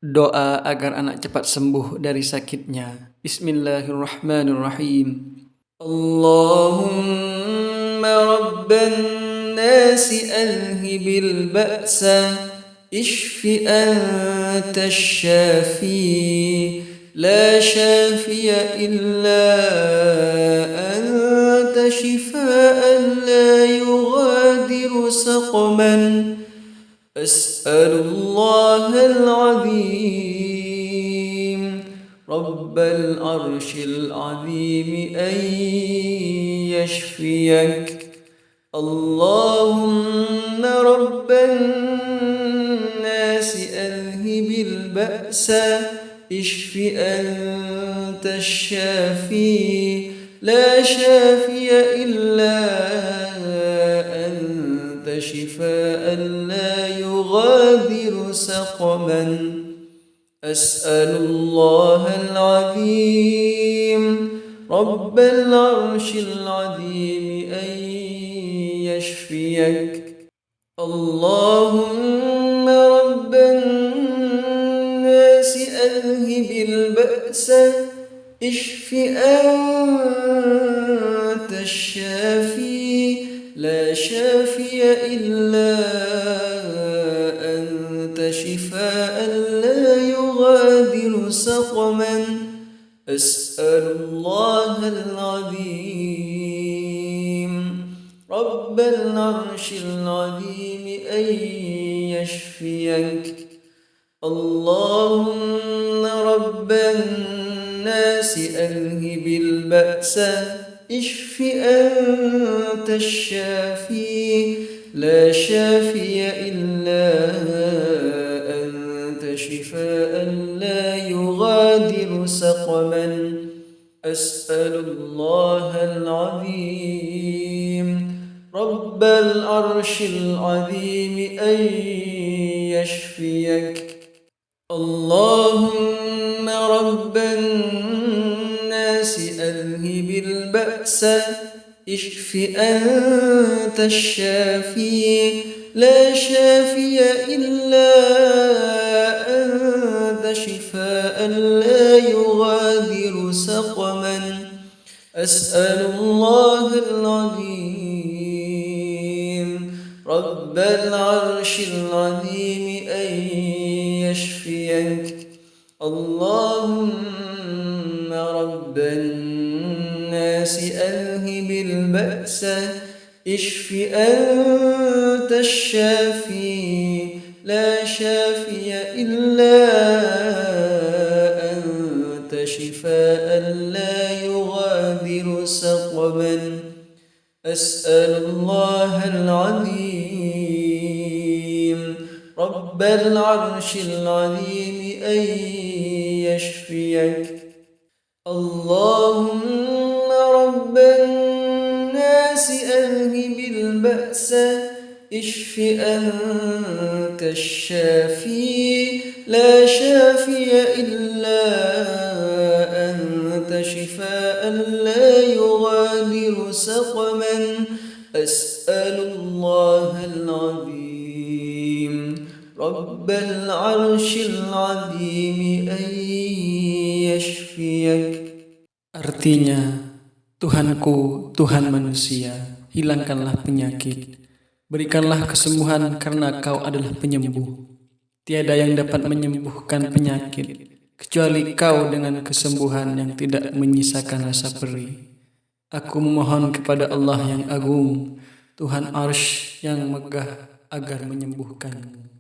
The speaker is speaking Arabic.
Doa agar anak cepat sembuh dari sakitnya. Bismillahirrahmanirrahim. Allahumma rabban nasi adhibil ba'sa ishfi anta syafi la syafiya illa anta shifaan la yughadiru saqman. أسأل الله العظيم رب العرش العظيم أن يشفيك. اللهم رب الناس أذهب البأس اشف أنت الشافي لا شافي إلا أنت شفاء لا يغادر سقما. أسأل الله العظيم رب العرش العظيم أن يشفيك. اللهم رب الناس أذهب البأس اشف أنت الشافي لا شافي إلا أنت شفاء لا يغادر سقما. أسأل الله العظيم رب العرش العظيم أن يشفيك. اللهم رب الناس أذهب البأس اشف أنت الشافي لا شافي إلا أنت شفاء لا يغادر سقما. أسأل الله العظيم رب العرش العظيم أن يشفيك. اللهم رب الناس أذهب البأس اشف أنت الشافي لا شافي إلا أنت شفاء لا يغادر سقما. أسأل الله العظيم رب العرش العظيم أن يشفيك. اللهم رب الناس أذهب البأس اشف أنت الشافي لا شافي إلا أنت شفاء لا يغادر سقما. أسأل الله العظيم رب العرش العظيم أن يشفيك. اللهم رب الناس أذهب البأس اشف أنت الشافي لا شافي إلا أنت شفاء لا يغادر سقما. أسأل الله العظيم رب العرش العظيم أن يشفيك. Artinya, Tuhanku, Tuhan manusia, hilangkanlah penyakit, berikanlah kesembuhan karena Kau adalah penyembuh. Tiada yang dapat menyembuhkan penyakit kecuali Kau dengan kesembuhan yang tidak menyisakan rasa perih. Aku memohon kepada Allah yang agung, Tuhan Arsy yang megah agar menyembuhkanmu.